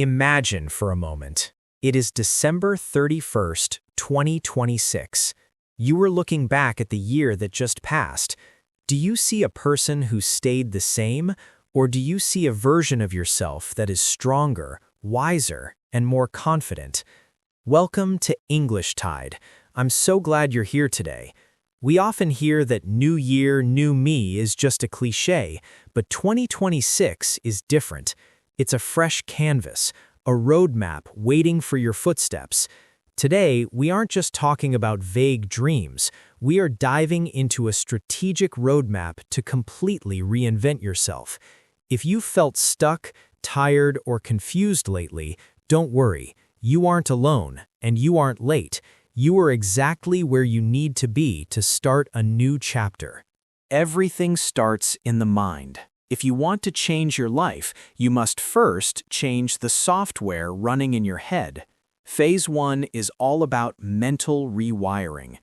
Imagine for a moment. It is December 31st, 2026. You are looking back at the year that just passed. Do you see a person who stayed the same, or do you see a version of yourself that is stronger, wiser, and more confident? Welcome to English Tide. I'm so glad you're here today. We often hear that new year, new me is just a cliché, but 2026 is different. It's a fresh canvas, a roadmap waiting for your footsteps. Today, we aren't just talking about vague dreams. We are diving into a strategic roadmap to completely reinvent yourself. If you felt stuck, tired, or confused lately, don't worry. You aren't alone, and you aren't late. You are exactly where you need to be to start a new chapter. Everything starts in the mind. If you want to change your life, you must first change the software running in your head. Phase 1 is all about mental rewiring.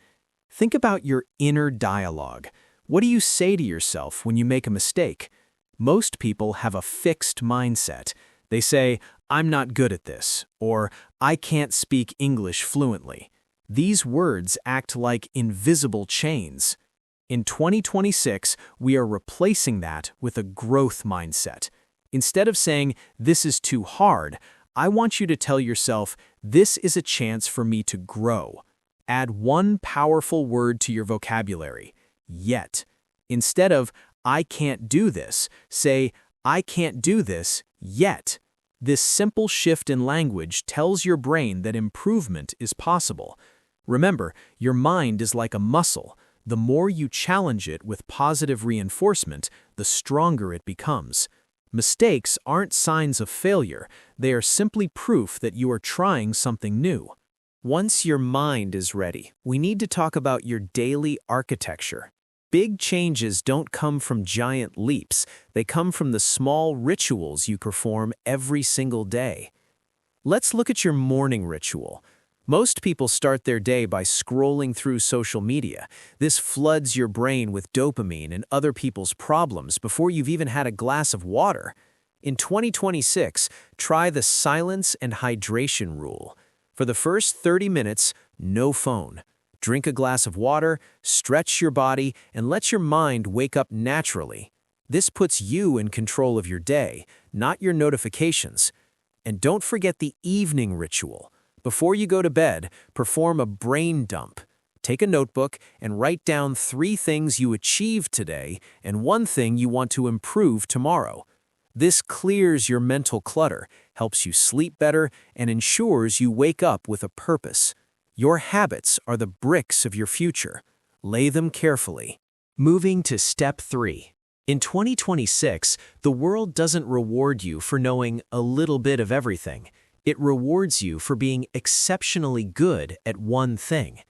Think about your inner dialogue. What do you say to yourself when you make a mistake? Most people have a fixed mindset. They say, "I'm not good at this," or "I can't speak English fluently." These words act like invisible chains. In 2026, we are replacing that with a growth mindset. Instead of saying, "This is too hard," I want you to tell yourself, "This is a chance for me to grow." Add one powerful word to your vocabulary, yet. Instead of, "I can't do this," say, "I can't do this, yet." This simple shift in language tells your brain that improvement is possible. Remember, your mind is like a muscle. The more you challenge it with positive reinforcement, the stronger it becomes. Mistakes aren't signs of failure. They are simply proof that you are trying something new. Once your mind is ready, we need to talk about your daily architecture. Big changes don't come from giant leaps. They come from the small rituals you perform every single day. Let's look at your morning ritual. Most people start their day by scrolling through social media. This floods your brain with dopamine and other people's problems before you've even had a glass of water. In 2026, try the silence and hydration rule. For the first 30 minutes, no phone. Drink a glass of water, stretch your body, and let your mind wake up naturally. This puts you in control of your day, not your notifications. And don't forget the evening ritual. Before you go to bed, perform a brain dump. Take a notebook and write down 3 things you achieved today and 1 thing you want to improve tomorrow. This clears your mental clutter, helps you sleep better, and ensures you wake up with a purpose. Your habits are the bricks of your future. Lay them carefully. Moving to step 3. In 2026, the world doesn't reward you for knowing a little bit of everything. It rewards you for being exceptionally good at one thing.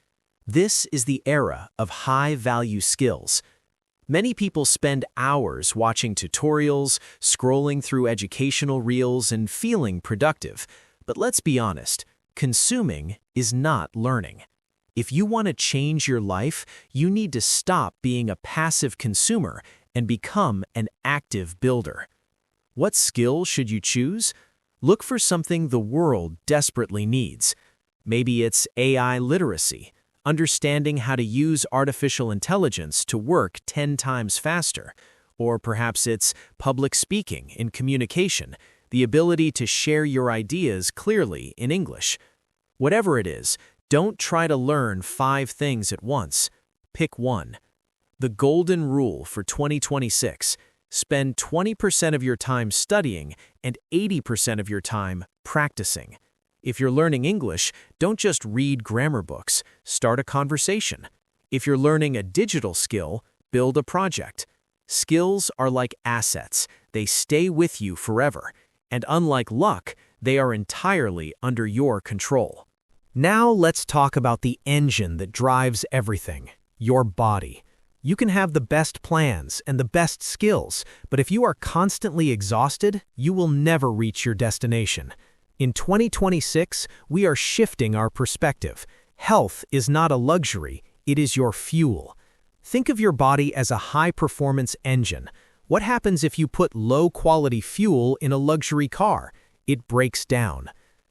This is the era of high-value skills. Many people spend hours watching tutorials, scrolling through educational reels, and feeling productive. But let's be honest, consuming is not learning. If you want to change your life, you need to stop being a passive consumer and become an active builder. What skill should you choose? Look for something the world desperately needs. Maybe it's AI literacy, understanding how to use artificial intelligence to work 10 times faster. Or perhaps it's public speaking and communication, the ability to share your ideas clearly in English. Whatever it is, don't try to learn 5 things at once. Pick one. The golden rule for 2026. Spend 20% of your time studying and 80% of your time practicing. If you're learning English, don't just read grammar books, start a conversation. If you're learning a digital skill, build a project. Skills are like assets. They stay with you forever. And unlike luck, they are entirely under your control. Now let's talk about the engine that drives everything, your body. You can have the best plans and the best skills, but if you are constantly exhausted, you will never reach your destination. In 2026, we are shifting our perspective. Health is not a luxury, it is your fuel. Think of your body as a high-performance engine. What happens if you put low-quality fuel in a luxury car? it breaks down.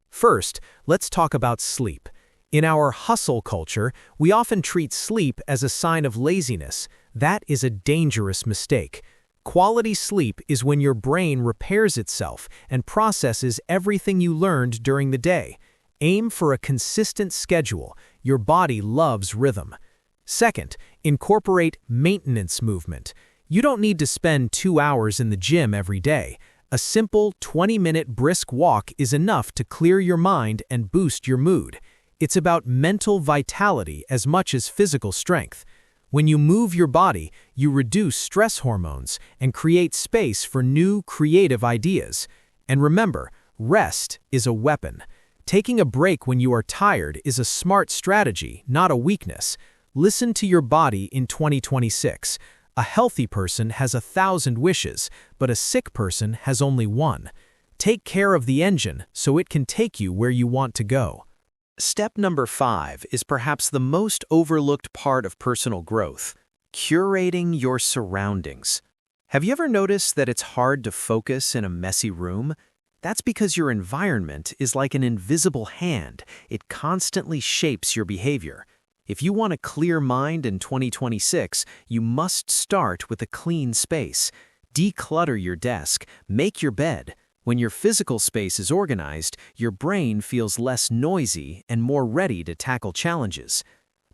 First, let's talk about sleep. In our hustle culture, we often treat sleep as a sign of laziness. That is a dangerous mistake. Quality sleep is when your brain repairs itself and processes everything you learned during the day. Aim for a consistent schedule. Your body loves rhythm. Second, incorporate maintenance movement. You don't need to spend 2 hours in the gym every day. A simple 20-minute brisk walk is enough to clear your mind and boost your mood. It's about mental vitality as much as physical strength. When you move your body, you reduce stress hormones and create space for new, creative ideas. And remember, rest is a weapon. Taking a break when you are tired is a smart strategy, not a weakness. Listen to your body in 2026. A healthy person has 1,000 wishes, but a sick person has only one. Take care of the engine so it can take you where you want to go. Step number 5 is perhaps the most overlooked part of personal growth: curating your surroundings. Have you ever noticed that it's hard to focus in a messy room? That's because your environment is like an invisible hand. It constantly shapes your behavior. If you want a clear mind in 2026, you must start with a clean space. Declutter your desk, make your bed. When your physical space is organized, your brain feels less noisy and more ready to tackle challenges.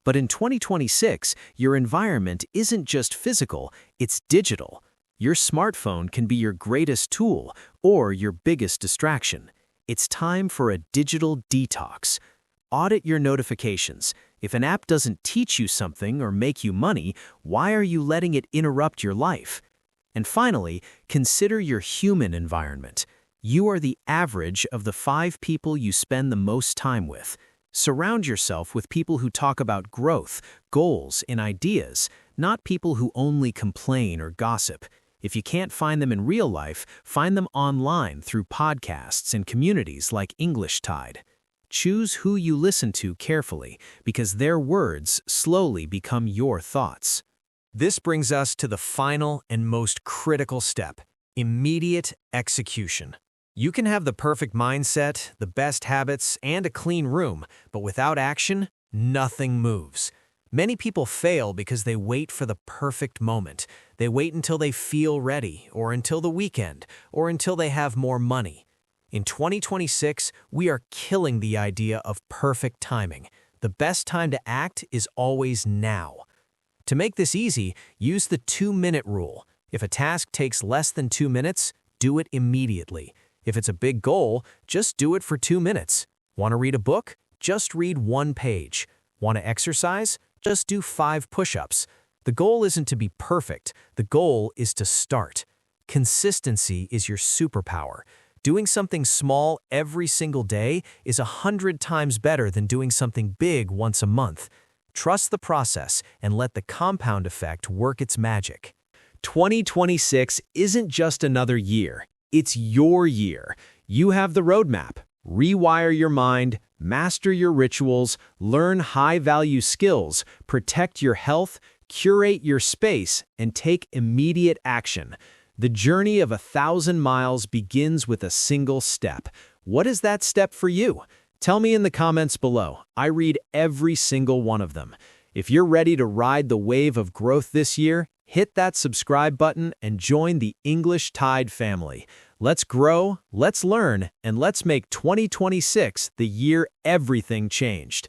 But in 2026, your environment isn't just physical, it's digital. Your smartphone can be your greatest tool or your biggest distraction. It's time for a digital detox. Audit your notifications. If an app doesn't teach you something or make you money, why are you letting it interrupt your life? And finally, consider your human environment. You are the average of the 5 people you spend the most time with. Surround yourself with people who talk about growth, goals, and ideas, not people who only complain or gossip. If you can't find them in real life, find them online through podcasts and communities like English Tide. Choose who you listen to carefully, because their words slowly become your thoughts. This brings us to the final and most critical step: immediate execution. You can have the perfect mindset, the best habits, and a clean room, but without action, nothing moves. Many people fail because they wait for the perfect moment. They wait until they feel ready, or until the weekend, or until they have more money. In 2026, we are killing the idea of perfect timing. The best time to act is always now. To make this easy, use the 2-minute rule. If a task takes less than 2 minutes, do it immediately. If it's a big goal, just do it for 2 minutes. Want to read a book? Just read 1 page. Want to exercise? Just do 5 push-ups. The goal isn't to be perfect. The goal is to start. Consistency is your superpower. Doing something small every single day is 100 times better than doing something big once a month. Trust the process and let the compound effect work its magic. 2026 isn't just another year. It's your year. You have the roadmap. Rewire your mind, master your rituals, learn high-value skills, protect your health, curate your space, and take immediate action. The journey of 1,000 miles begins with a single step. What is that step for you? Tell me in the comments below. I read every single one of them. If you're ready to ride the wave of growth this year, hit that subscribe button and join the English Tide family. Let's grow, let's learn, and let's make 2026 the year everything changed.